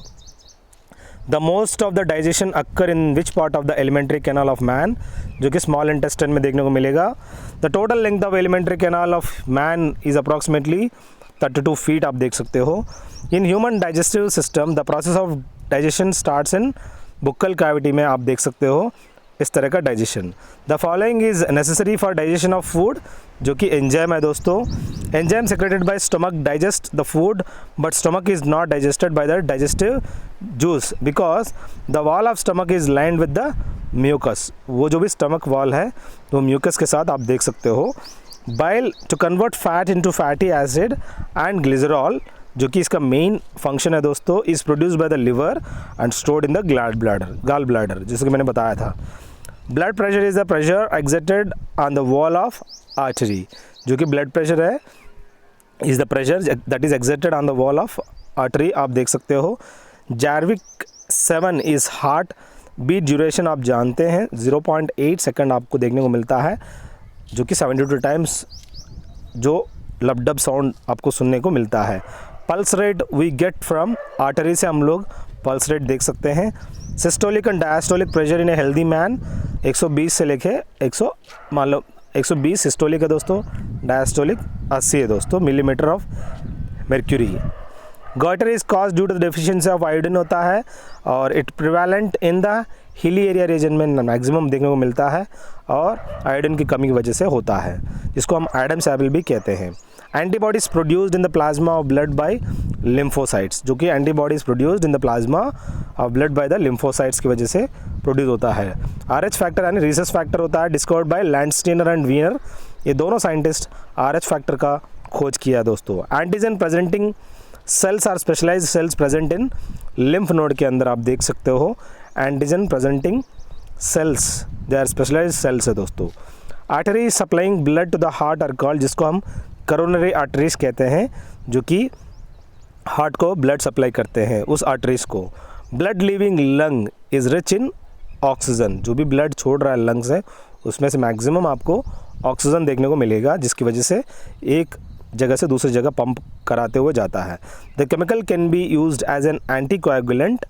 The most of the digestion occur in which part of the alimentary canal of man, जो कि स्मॉल इंटेस्टाइन में देखने को मिलेगा। The total length of alimentary canal of man is approximately 32 feet, आप देख सकते हो। In human digestive system the process of digestion starts in buccal cavity में, आप देख सकते हो इस तरह का digestion. The following is necessary for digestion of food, जो कि एंजाइम है दोस्तों। Enzyme secreted by stomach digest the food, but stomach is not digested by the digestive juice because the wall of stomach is lined with the mucus. वो जो भी stomach wall है वो mucus के साथ आप देख सकते हो। Bile to convert fat into fatty acid and glycerol, जो कि इसका मेन फंक्शन है दोस्तों, is produce by the liver and stored in the gall bladder, जैसे कि मैंने बताया था। Blood pressure is the pressure exerted on the wall of artery, जो कि ब्लड प्रेशर है is the pressure that is exerted on the wall of artery, आप देख सकते हो। Jarvik 7 is heart beat duration, आप जानते हैं 0.8 सेकंड आपको देखने को मिलता है, जो कि 72 टाइम्स जो लबडब साउंड आपको सुनने को मिलता है। Pulse rate we get from artery से हम लोग पल्स रेट देख सकते हैं। Systolic and diastolic pressure in a healthy man 120 से लेके 100 मान लो 120 सिस्टोलिक है दोस्तों, डायस्टोलिक 80 है दोस्तों millimetre of mercury. Goitre is cause due to the deficiency of iodine होता है और it prevalent in the hilly area region में मैक्सिमम देखने को मिलता है और आयोडीन की कमी की वजह से होता है, जिसको हम एडम्स एपल भी कहते हैं। Antibodies produced in the plasma of blood by lymphocytes, जो कि antibodies produced in the plasma of blood by the lymphocytes की वजह से प्रोड्यूस होता है। RH फैक्टर यानी रिसस फैक्टर होता है, discovered by Landsteiner and Wiener, ये दोनों साइंटिस्ट RH फैक्टर का खोज किया दोस्तों। Antigen presenting cells are specialised cells present in lymph node के अंदर, आप देख सकते हो antigen presenting sales, they are specialised cells है दोस्तों। Artery supplying blood to the heart are called, जिसको हम करोनरी आर्टरीज कहते हैं, जो कि हार्ट को ब्लड सप्लाई करते हैं उस आर्टरीज को। Blood leaving lung is rich in oxygen, जो भी ब्लड छोड़ रहा है लंग्स है उसमें से मैक्सिमम आपको ऑक्सीजन देखने को मिलेगा, जिसकी वजह से एक जगह से दूसरी जगह पंप कराते हुए जाता है। The chemical can be used as an anticoagulant,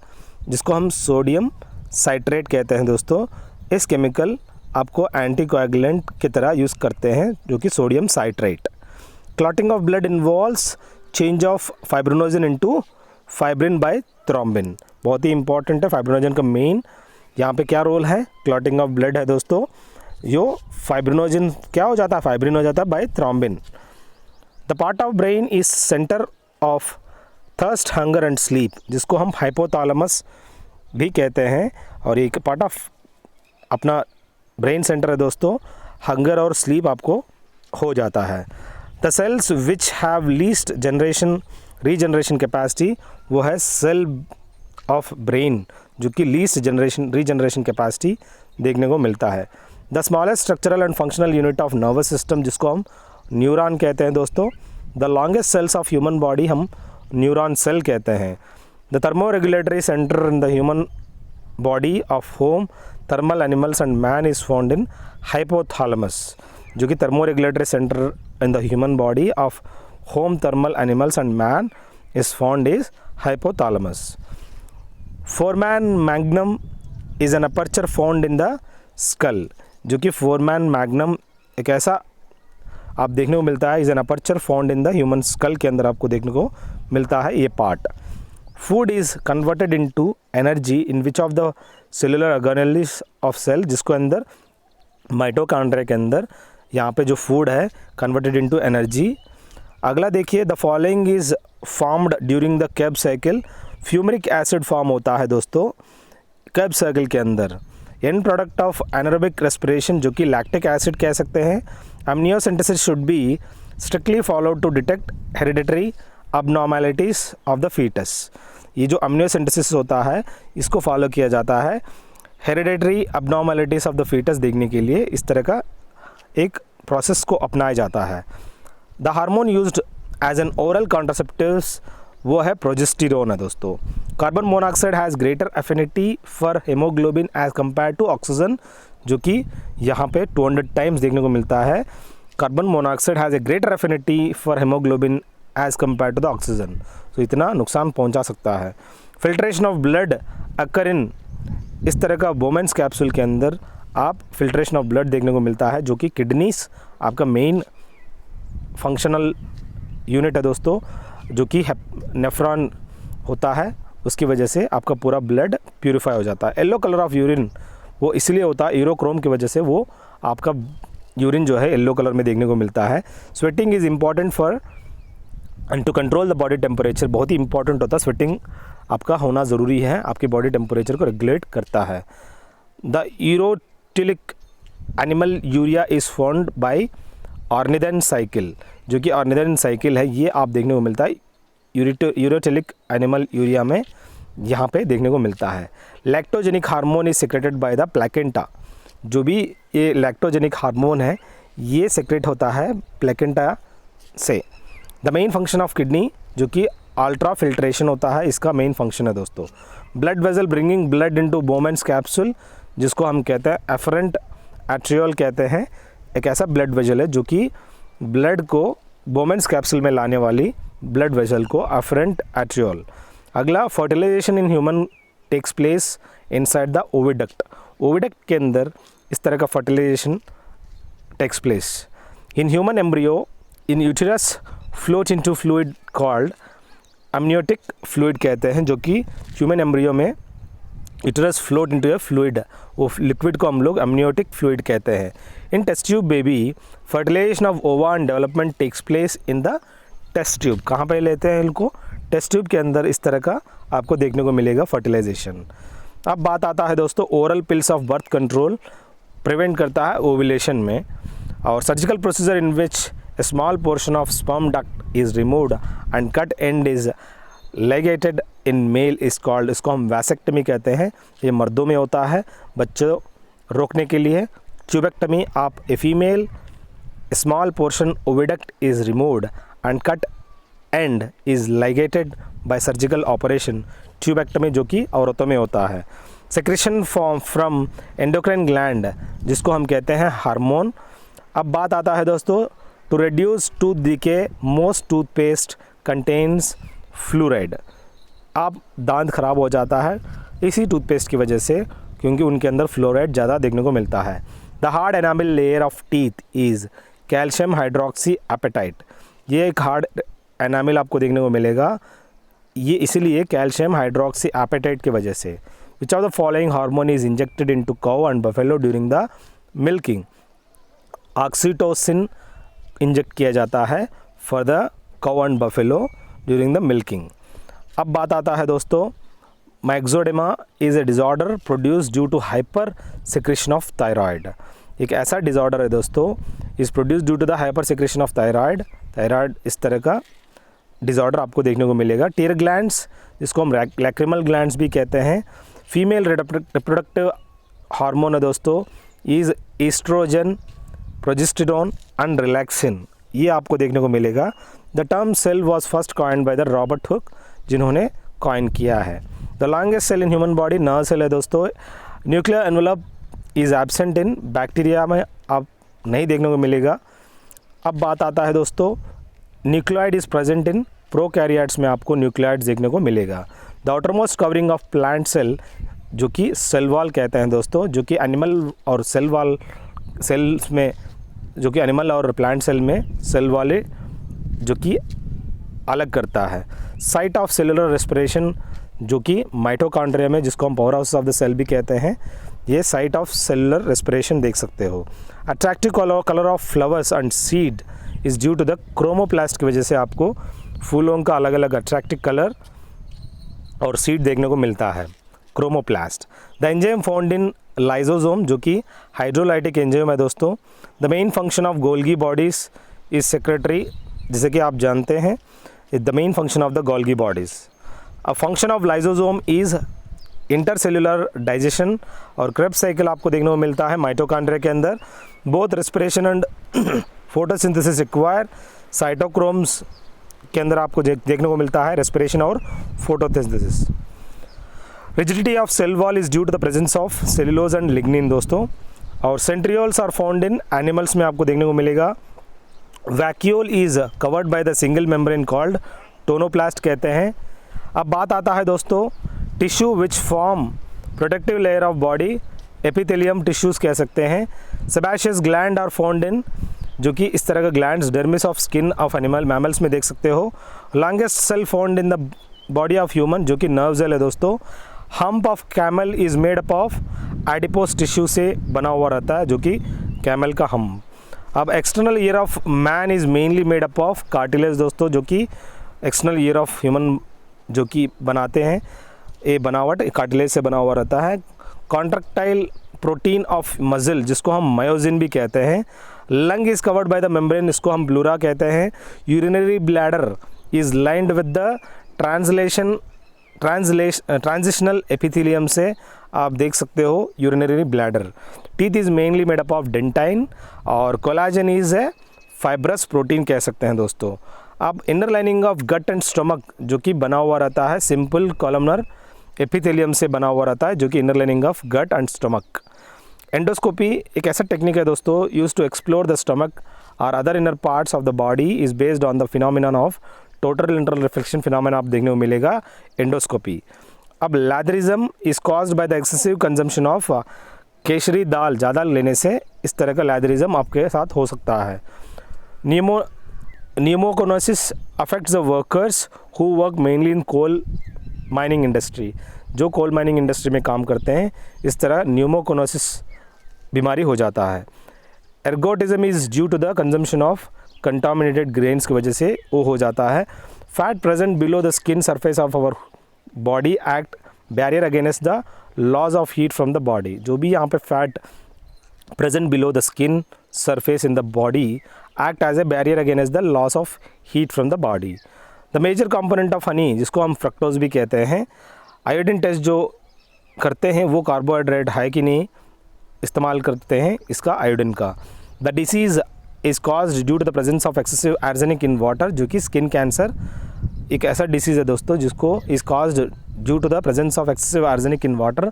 जिसको हम सोडियम साइट्रेट कहते हैं दोस्तों। इस केमिकल आपको एंटीकोएगुलेंट की तरह यूज़ करते हैं, जो कि sodium citrate. Clotting of blood involves change of fibrinogen into fibrin by thrombin, बहुत ही इंपॉर्टेंट है। फाइब्रिनोजन का मेन यहाँ पे क्या रोल है, क्लॉटिंग ऑफ ब्लड है दोस्तों, यो फाइब्रिनोजन क्या हो जाता है, फाइब्रिन हो जाता है by thrombin. The part of brain is centre of thirst hunger and sleep, जिसको हम हाइपोथैलेमस भी कहते हैं, और एक पार्ट ऑफ अपना ब्रेन सेंटर है दोस्तों, हंगर और स्लीप आपको हो जाता है। The cells which have least regeneration capacity, वो है सेल ऑफ ब्रेन, जो कि लीस्ट रीजनरेशन कैपेसिटी देखने को मिलता है। The smallest structural and functional unit of nervous system, जिसको हम न्यूरॉन कहते हैं दोस्तों। The longest sales of human body हम न्यूरॉन सेल कहते हैं। The thermoregulatory centre in the human body of home thermal animals and man is found in hypothalamus, जो कि thermoregulatory centre in the human body of home thermal animals and man is found is hypothalamus. Foreman magnum is an aperture found in the skull, जो कि foreman magnum एक ऐसा आप देखने को मिलता है, is an aperture found in the human skull के अंदर आपको देखने को मिलता है ये part. Food is converted into energy in which of the cellular organelles of cell, जिसको अंदर माइटोकॉन्ड्रिया के अंदर यहाँ पे जो फूड है कन्वर्टेड इनटू एनर्जी। अगला देखिए, the following is formed during the Krebs cycle, fumaric acid form होता है दोस्तों कैब साइकिल के अंदर। End product of anaerobic respiration, जो कि लैक्टिक एसिड कह सकते हैं। Amniocentesis should be strictly followed to detect hereditary abnormalities of the fetus। ये जो amniocentesis होता है इसको फॉलो किया जाता है hereditary abnormalities of the fetus देखने के लिए। इस तरह का एक प्रोसेस को अपनाया जाता है। The hormone used as an oral contraceptives वो है प्रोजेस्टेरोन है दोस्तों। Carbon monoxide has greater affinity for haemoglobin as compare to oxygen, जो कि यहाँ पे 200 टाइम्स देखने को मिलता है। Carbon monoxide has a greater affinity for haemoglobin as compare to the oxygen, तो इतना नुकसान पहुँचा सकता है। Filtration of blood occur in, इस तरह का बोमेंस कैप्सूल के अंदर आप फिल्ट्रेशन ऑफ ब्लड देखने को मिलता है, जो कि किडनीस आपका मेन फंक्शनल यूनिट है दोस्तों, जो कि नेफ्रॉन होता है, उसकी वजह से आपका पूरा ब्लड प्यूरिफाई हो जाता है। येलो कलर ऑफ यूरिन वो इसलिए होता है यूरोक्रोम की वजह से, वो आपका यूरिन जो है येलो कलर में देखने को मिलता है। Sweating is important for and to control the body temperature, बहुत ही इंपॉर्टेंट होता है, स्वेटिंग आपका होना ज़रूरी है, आपकी बॉडी टेम्परेचर को रेगुलेट करता है। The ureotelic animal urea is formed by ornithine cycle, जो कि ऑर्निथन साइकिल है, ये आप देखने को मिलता है यूरोटिलिक एनिमल यूरिया में, यहाँ पे देखने को मिलता है। Lactogenic hormone is secreted by the placenta, जो भी ये लैक्टोजेनिक हार्मोन है ये सेक्रेट होता है प्लेकेंटा से। The main function of kidney, जो कि अल्ट्रा फिल्ट्रेशन होता है, इसका मेन फंक्शन है दोस्तों। Blood vessel bringing blood into बोमेंस capsule, जिसको हम कहते हैं एफरेंट एट्रियोल कहते हैं, एक ऐसा ब्लड वेसल है जो कि ब्लड को बोमेंस कैप्सूल में लाने वाली ब्लड वेसल को एफरेंट एट्रियोल। अगला, fertilization in human takes place inside the oviduct, oviduct के अंदर इस तरह का fertilization takes place. In human embryo in uterus float into fluid called amniotic fluid कहते हैं, जो कि ह्यूमन एम्ब्रियो में uterus float into a fluid, वो लिक्विड को हम लोग अम्नियोटिक फ्लूइड कहते हैं। In test tube baby fertilization of ova and development takes place in the test tube, कहाँ पे लेते हैं इनको, टेस्ट ट्यूब के अंदर इस तरह का आपको देखने को मिलेगा फर्टिलाइजेशन। अब बात आता है दोस्तों oral pills of birth control, prevent करता है ओव्यूलेशन में। और surgical procedure in which a small portion of sperm duct is removed and cut end is ligated in male is called, इसको हम वैसेक्टमी कहते हैं, ये मर्दों में होता है बच्चों रोकने के लिए। ट्यूबेक्टमी, आप a female small portion oviduct is removed and cut and is ligated bye surgical operation, tubectomy जो कि औरतों में होता है। सेक्रेशन फ्रॉम एंडोक्राइन ग्लैंड, जिसको हम कहते हैं हार्मोन। अब बात आता है दोस्तों to reduce tooth decay most toothpaste contains fluoride, आप दांत खराब हो जाता है इसी टूथपेस्ट की वजह से, क्योंकि उनके अंदर फ्लोराइड ज़्यादा देखने को मिलता है। The hard enamel layer of teeth is calcium hydroxy apatite, ये एक हार्ड एनामिल आपको देखने को मिलेगा, ये इसीलिए कैल्शियम हाइड्रोक्सी एपेटाइट की वजह से। Which of the following hormone is injected into cow and buffalo during the milking, oxytocin inject किया जाता है for the cow and buffalo during the milking. अब बात आता है दोस्तों myxoedema is a disorder produce due to hyper secretion of thyroid, एक ऐसा डिज़ॉर्डर है दोस्तों is produce due to the hyper secretion of thyroid, thyroid इस तरह का डिज़ॉर्डर आपको देखने को मिलेगा। टीयर ग्लैंड्स, जिसको हम लैक्रिमल ग्लैंड्स भी कहते हैं, फीमेल रिप्रोडक्टिव हार्मोन है दोस्तों is oestrogen, progesterone and relaxin, ये आपको देखने को मिलेगा। The term cell was first coined by the Robert Hooke, जिन्होंने कॉइन किया है। The longest cell in human body nerve cell है दोस्तों। Nuclear envelope is absent in bacteria में, आप नहीं देखने को मिलेगा। अब बात आता है दोस्तों nucleoid is present in prokaryotes में, आपको न्यूक्लियोइड देखने को मिलेगा। The outermost covering of plant cell, जो कि सेल वॉल कहते हैं दोस्तों, जो कि एनिमल और सेल वॉल सेल्स में, जो कि एनिमल और प्लांट सेल में सेल वाले जो कि अलग करता है। साइट ऑफ सेलुलर रेस्पिरेशन, जो कि माइटोकॉन्ड्रिया में, जिसको हम power house of the cell भी कहते हैं, ये साइट ऑफ सेलुलर रेस्पिरेशन देख सकते हो। Attractive colour of flowers and seed is due to the chromoplast की वजह से आपको फूलों का अलग अलग अट्रैक्टिव कलर और सीड देखने को मिलता है, chromoplast. The enzyme found in lysosome, जो कि हाइड्रोलाइटिक एंजाइम है दोस्तों। The main function of Golgi bodies is secretary, जैसे कि आप जानते हैं is the main function of the Golgi bodies. A function of lysosome is intercellular digestion और क्रेब्स साइकिल आपको देखने को मिलता है माइटोकॉन्ड्रिया के अंदर। Both respiration and photosynthesis require. Cytochromes के अंदर आपको देखने को मिलता है रेस्पिरेशन और photosynthesis. Rigidity of cell wall is due to the presence of cellulose and lignin दोस्तों। और centrioles are found in animals में आपको देखने को मिलेगा। Vacuole is covered by the single membrane called tonoplast कहते हैं। अब बात आता है दोस्तों tissue which form protective layer of body, epithelium tissues कह सकते हैं। Sebaceous gland are found in, जो कि इस तरह का glands dermis of skin of animal mammals में देख सकते हो। Longest cell found in the body of human, जो कि नर्व सेल है दोस्तों। Hump of camel is made up of adipose tissue से बना हुआ रहता है, जो कि कैमल का हम्प। अब external ear of man is mainly made up of cartilage दोस्तों, जो कि एक्सटर्नल ईयर ऑफ ह्यूमन जो कि बनाते हैं, ये बनावट कार्टिलेज से बना हुआ रहता है। कॉन्ट्रैक्टाइल प्रोटीन ऑफ मसल, जिसको हम मायोसिन भी कहते हैं। Lung is covered by the membrane, इसको हम प्लूरा कहते हैं। Urinary bladder is lined with the transitional epithelium से आप देख सकते हो urinary bladder. Teeth is mainly made up of dentine और कोलाजन इज़ है फाइब्रस प्रोटीन कह सकते हैं दोस्तों। अब inner lining of gut and stomach, जो कि बना हुआ रहता है सिंपल कॉलमनर एपिथेलियम से बना हुआ रहता है, जो कि inner lining of gut and stomach. Endoscopy एक ऐसा टेक्निक है दोस्तों use to explore the stomach और other inner parts of the body, is based on the phenomenon of total internal reflection phenomena आप देखने को मिलेगा एंडोस्कोपी। अब lathyrism is caused by the excessive consumption of kesari dal, ज़्यादा लेने से इस तरह का लैदरिज्म आपके साथ हो सकता है। Pneumoconiosis affects the workers who work mainly in coal mining industry, जो कोल माइनिंग इंडस्ट्री में काम करते हैं, इस तरह न्यूमोकोनोसिस बीमारी हो जाता है। Ergotism is due to the consumption of contaminated grains की वजह से वो हो जाता है। Fat present below the skin surface of our body act barrier against the loss of heat from the body, जो भी यहाँ पे fat present below the skin surface in the body act as a barrier against the loss of heat from the body. The major component of honey, जिसको हम fructose भी कहते हैं, iodine test जो करते हैं वो कार्बोहाइड्रेट है कि नहीं इस्तेमाल करते हैं इसका आयोडीन का। The disease is caused due to the presence of excessive arsenic in water, जो कि स्किन कैंसर एक ऐसा डिसीज़ है दोस्तों जिसको is caused due to the presence of excessive arsenic in water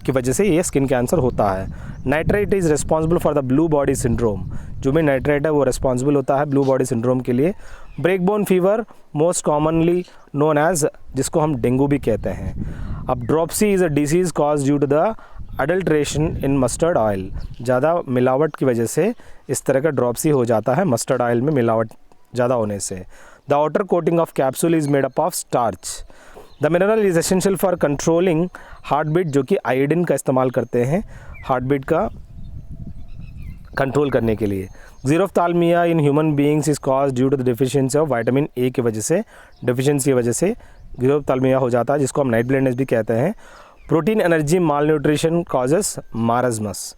की वजह से ये स्किन कैंसर होता है। Nitrate is responsible for the blue body syndrome, जो भी नाइट्रेट है वो रिस्पॉन्सिबल होता है ब्लू बॉडी सिंड्रोम के लिए। Breakbone fever most commonly known as, जिसको हम डेंगू भी कहते हैं। अब dropsy is a disease cause due to the adulteration in mustard oil, ज़्यादा मिलावट की वजह से इस तरह का ड्रॉप्सी हो जाता है मस्टर्ड ऑयल में मिलावट ज़्यादा होने से। The outer coating of capsule is made up of starch. The mineral is essential for controlling heart beat, जो कि आयोडीन का इस्तेमाल करते हैं हार्ट बीट का कंट्रोल करने के लिए। Xerophthalmia in human beings is cause due to the deficiency of vitamin A की वजह से, डिफिशियंसी की वजह से ज़ीरोफ्थाल्मिया हो जाता है, जिसको हम नाइट ब्लाइंडनेस भी कहते हैं। Protein energy malnutrition causes marasmus,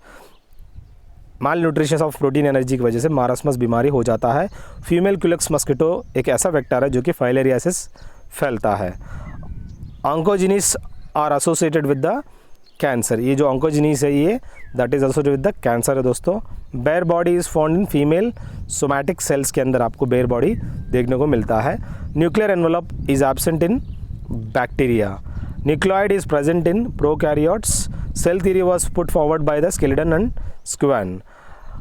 malnutrition of protein energy की वजह से मारस्मस बीमारी हो जाता है। फीमेल क्यूलेक्स मस्किटो एक ऐसा वेक्टर है जो कि फाइलेरियासिस फैलता है। Oncogenes are associated with the cancer, ये जो ऑन्कोजेनिस है ये that is associated with the cancer है दोस्तों। Barr body is found in female somatic cells के अंदर आपको बेयर बॉडी देखने को मिलता है। Nuclear envelope is absent in bacteria. Nucleoid is present in prokaryotes. Cell theory was put forward by the Schleiden and Schwann.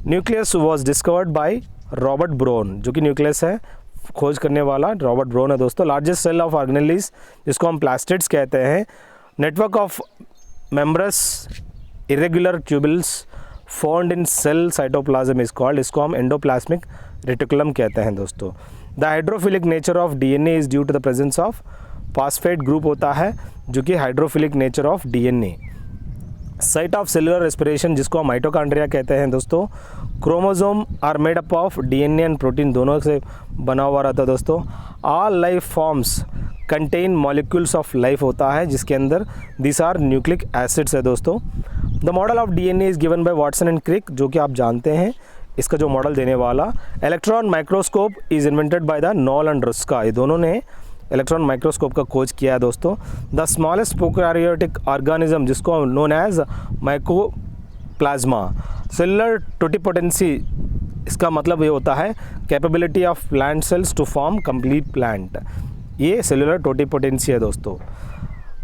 Nucleus was discovered by Robert Brown, जो कि nucleus है खोज करने वाला रॉबर्ट ब्रोन है दोस्तों। लार्जेस्ट सेल ऑफ ऑर्गेनेलिस, जिसको हम प्लास्टिड्स कहते हैं। Network of membranous irregular tubules found in cell cytoplasm is called, इसको हम एंडोप्लाज्मिक रेटिकुलम कहते हैं दोस्तों। The hydrophilic nature of DNA is due to the presence of phosphate group होता है, जो कि hydrophilic nature of DNA. Site of cellular respiration, जिसको हम माइटोकॉन्ड्रिया कहते हैं दोस्तों। Chromosome are made up of DNA and protein, दोनों से बना हुआ रहता है दोस्तों। All life forms contain molecules of life होता है, जिसके अंदर दिस आर न्यूक्लिक एसिड्स है दोस्तों। The model of DNA is given by Watson and Crick, जो कि आप जानते हैं इसका जो मॉडल देने वाला। Electron microscope is invented by the Knoll and Ruska, ये दोनों ने इलेक्ट्रॉन माइक्रोस्कोप का खोज किया है दोस्तों। द स्मॉलेस्ट प्रोकैरियोटिक ऑर्गेनिज्म जिसको known as mycoplasma. Cellular totipotency, इसका मतलब ये होता है capability of plant cells to form complete plant, ये सेलुलर टोटिपोटेंसी है दोस्तों।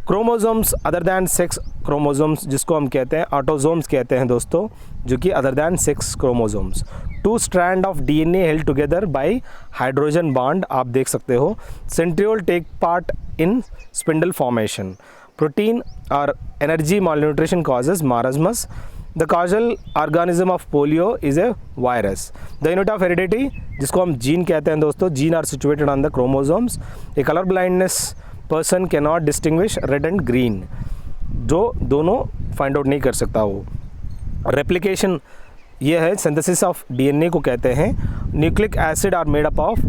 Chromosomes other than sex chromosomes जिसको हम कहते हैं ऑटोसोम्स कहते हैं दोस्तों, जो कि other than sex chromosomes. 2 strand of DNA held together by hydrogen bond, आप देख सकते हो। Centriole take part in spindle formation. Protein और energy malnutrition causes marasmus. The causal organism of polio is a virus. The unit of heredity जिसको हम gene कहते हैं दोस्तों, gene are situated on the chromosomes. A color blindness person cannot distinguish red and green, जो दोनों find out नहीं कर सकता वो। रेप्लिकेशन ये है सिंथेसिस ऑफ डीएनए को कहते हैं। Nucleic acid are made up of,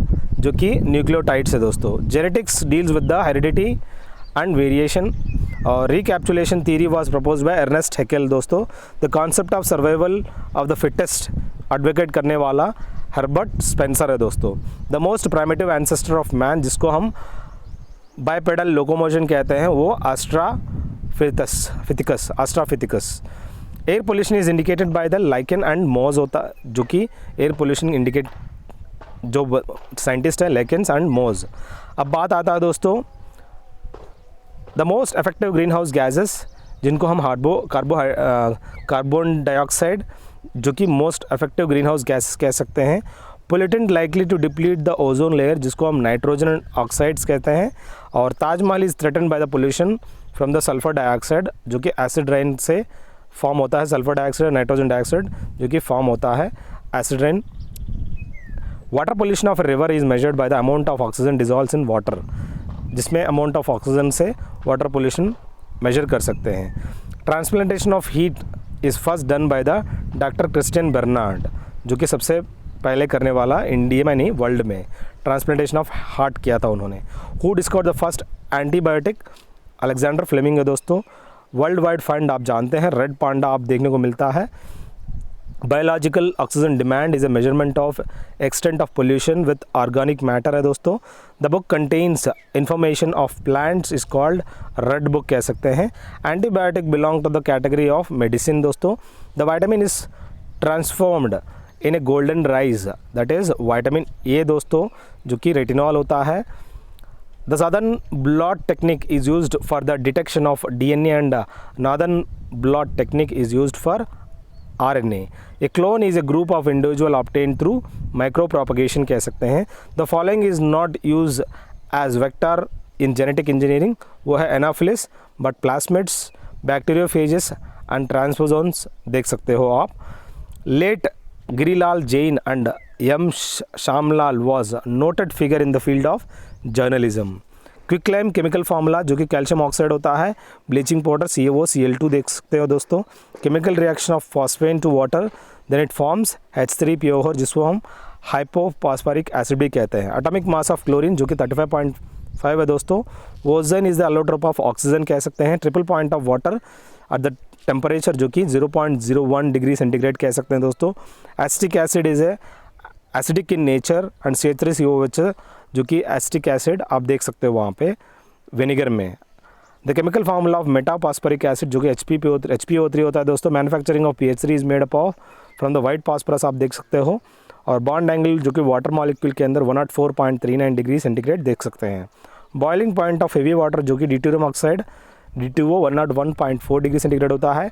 जो कि न्यूक्लियोटाइड्स है दोस्तों। Genetics deals with the heredity and variation. और recapitulation theory was proposed by Ernst Haeckel दोस्तों। The concept of survival of the fittest advocate करने वाला हर्बर्ट स्पेंसर है दोस्तों। The most primitive ancestor of man जिसको हम बाइपेडल लोकोमोशन कहते हैं, वो Australopithecus. Air pollution is indicated by the lichen and moss होता, जो कि एयर पोल्यूशन इंडिकेट जो साइंटिस्ट है लाइकेन्स एंड मोज। अब बात आता है दोस्तों the most effective green house gases जिनको हम कार्बन डाइऑक्साइड, जो कि most effective green house gases कह सकते हैं। Pollutant likely to deplete the ozone layer जिसको हम नाइट्रोजन ऑक्साइड्स कहते हैं। और Taj Mahal is threaten by the pollution from the sulphur dioxide, जो कि एसिड रेन से फॉर्म होता है। सल्फर डाइऑक्साइड, नाइट्रोजन डाइऑक्साइड जो कि फॉर्म होता है acid rain. Water pollution of a river is measured by the amount of oxygen dissolves in water, जिसमें अमाउंट ऑफ ऑक्सीजन से वाटर पोल्यूशन मेजर कर सकते हैं। Transplantation of heat is first done by the doctor Christian Barnard, जो कि सबसे पहले करने वाला इंडिया में नहीं वर्ल्ड में ट्रांसप्लांटेशन ऑफ हार्ट किया था उन्होंने। Who discovered the first antibiotic? Alexander Fleming है दोस्तों। वर्ल्ड वाइड फंड आप जानते हैं, रेड पांडा आप देखने को मिलता है। Biological oxygen demand is a measurement of extent of pollution with organic matter है दोस्तों। The book contains information of plants is called red book कह सकते हैं। Antibiotic belong to the category of medicine दोस्तों। The vitamin is transformed in a golden rice, that is vitamin A दोस्तों, जो कि retinol होता है। The Southern blot technique is used for the detection of DNA and northern blot technique is used for RNA. A clone is a group of individual obtained through micropropagation कह सकते हैं। The following is not used as vector in genetic engineering, वो है Anopheles, but plasmids, bacteriophages and transposons देख सकते हो आप। Late Girilal Jain and M Shyamlal was noted figure in the field of journalism. Quicklime chemical formula जो कि कैल्शियम ऑक्साइड होता है, ब्लीचिंग पाउडर CaO Cl2 देख सकते हो दोस्तों। Chemical reaction of phosphine to water then it forms H3PO4 जिसको हम हाइपोफॉस्फोरिक एसिड भी कहते हैं। एटॉमिक मास ऑफ क्लोरीन जो कि 35.5 है दोस्तों। Ozone is the allotrope of oxygen कह सकते हैं। Triple point of water at the temperature जो कि 0.01 डिग्री सेंटीग्रेड कह सकते हैं दोस्तों। Acetic acid is a acidic in nature and C3COOH जो कि एसिटिक एसिड आप देख सकते हो वहाँ पे विनेगर में। The chemical formula of metaphosphoric acid जो कि HPO3 होता है दोस्तों। Manufacturing of PH3 is made up of from the white phosphorus आप देख सकते हो। और बॉन्ड एंगल जो कि वाटर मॉलिक्यूल के अंदर 104.39 डिग्री सेंटीग्रेड देख सकते हैं। Boiling point of heavy water जो कि deuterium oxide D2O 101.4 degree centigrade होता है।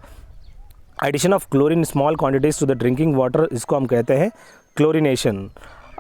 Addition of chlorine small quantities to the drinking water इसको हम कहते हैं क्लोरिनेशन।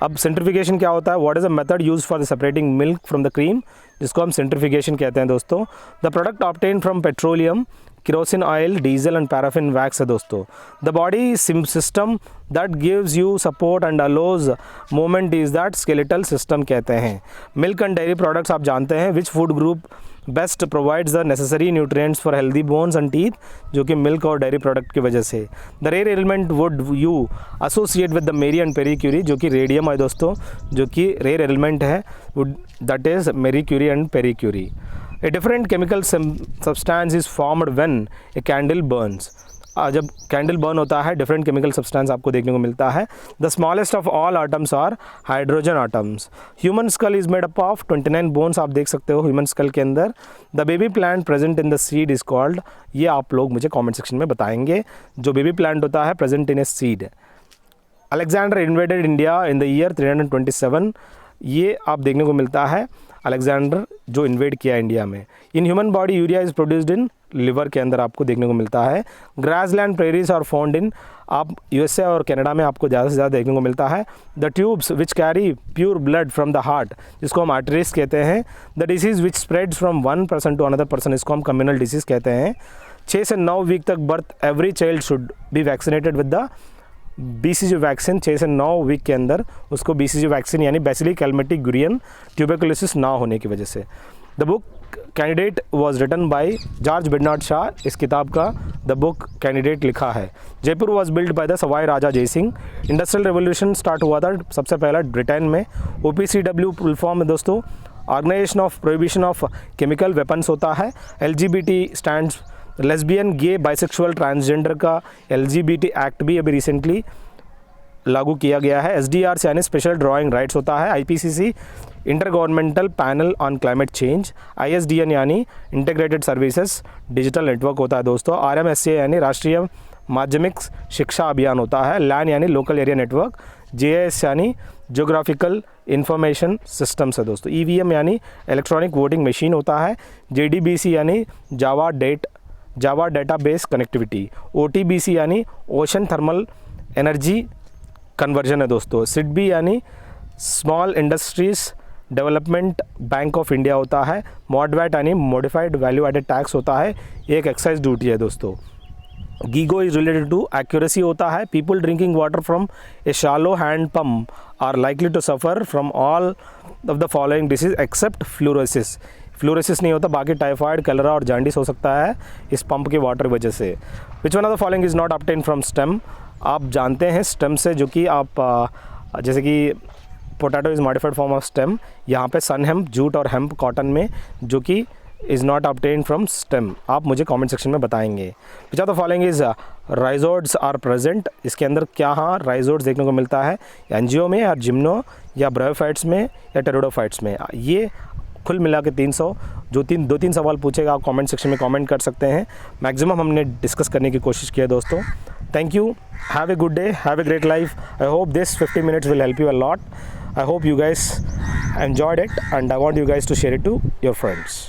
अब सेंट्रीफिकेशन क्या होता है? What is the method use for the separating milk from the cream जिसको हम सेंट्रीफिकेशन कहते हैं दोस्तों। The product obtain from petroleum, kerosene oil, diesel and paraffin wax है दोस्तों। The body system that gives you support and allows movement is that skeletal system कहते हैं। Milk and dairy products आप जानते हैं। Which food group best provides the necessary nutrients for healthy bones and teeth जो कि milk और dairy product की वजह से। The rare element would you associate with the Marie and Pierre Curie जो कि रेडियम है दोस्तों, जो कि रेयर एलिमेंट है, that is Marie Curie and Pierre Curie. A different chemical substance is formed when a candle burns. जब candle burn होता है डिफरेंट केमिकल सब्सटेंस आपको देखने को मिलता है। The smallest of all atoms are hydrogen atoms. Human skull is made up of 29 bones, आप देख सकते हो ह्यूमन स्कल के अंदर। The baby plant present in the seed is called, ये आप लोग मुझे कॉमेंट सेक्शन में बताएंगे। जो बेबी प्लांट होता है present in a seed. Alexander invaded India in the year 327, ये आप देखने को मिलता है अलेक्जेंडर जो इन्वेड किया इंडिया में। इन human body urea is produced in liver के अंदर आपको देखने को मिलता है। ग्रासलैंड प्रेरीज और फाउंड इन, आप यूएसए और कनाडा में आपको ज़्यादा से ज़्यादा देखने को मिलता है। The tubes which carry pure blood from the heart, जिसको हम आर्टरीज कहते हैं। The disease which spreads from one person to another person, इसको हम कम्युनल डिसीज़ कहते हैं। 6 से 9 वीक तक birth every child should be vaccinated with the BCG vaccine. 6 से 9 वीक के अंदर उसको BCG वैक्सीन यानी बेसिली कैलमेटिक गुरियन ट्यूबरकुलोसिस ना होने की वजह से। The book candidate was written by George Bernard Shaw, इस किताब का द बुक कैंडिडेट लिखा है। Jaipur was build by the Sawai Raja Jaisingh. Industrial revolution start हुआ था सबसे पहला ब्रिटेन में। OPCW फुल फॉर्म में दोस्तों organisation of prohibition of chemical weapons होता है। LGBT stands lesbian, gay, bisexual, transgender का LGBT एक्ट भी अभी रिसेंटली लागू किया गया है। SDRs यानी स्पेशल ड्राइंग राइट्स होता है। IPCC inter governmental panel on climate change. ISDN यानी इंटीग्रेटेड सर्विसेज डिजिटल नेटवर्क होता है दोस्तों। RMSA यानी राष्ट्रीय माध्यमिक शिक्षा अभियान होता है। LAN यानी लोकल एरिया नेटवर्क। JIS यानी जोग्राफिकल इंफॉर्मेशन सिस्टम्स है दोस्तों। EVM यानी इलेक्ट्रॉनिक वोटिंग मशीन होता है। JDBC यानी जावा डेटाबेस कनेक्टिविटी। OTBC यानी ओशन थर्मल एनर्जी कन्वर्जन है दोस्तों। SIDBI यानी small industries development bank of India होता है। MODVAT यानी मॉडिफाइड वैल्यू एडेड टैक्स होता है, ये एक एक्साइज ड्यूटी है दोस्तों। GIGO is related to accuracy होता है। People drinking water from a shallow hand pump are likely to suffer from all of the following disease except fluorosis. Fluorosis नहीं होता, बाकी टाइफाइड, कलरा और जॉन्डिस हो सकता है इस पंप के वाटर वजह से। विच one of the following is not obtain from stem, आप जानते हैं स्टेम से, जो कि आप जैसे कि potato is modified form of stem, यहाँ पे सन हेम्प, जूट और हेम्प कॉटन में, जो कि is not obtain from stem, आप मुझे कमेंट सेक्शन में बताएंगे। Which of the following is rhizoids are present, इसके अंदर क्या हाँ राइजोड्स देखने को मिलता है, एंजियो में या जिम्नो या ब्रायोफाइट्स में या टेरोडोफाइट्स में। ये कुल मिला के 300 जो 2-3 सवाल पूछेगा आप कमेंट सेक्शन में कमेंट कर सकते हैं। मैक्सिमम हमने डिस्कस करने की कोशिश की है दोस्तों। Thank you, have a good day, have a great life. I hope this 50 minutes will help you a lot. I hope you guys enjoyed it and I want you guys to share it to your friends.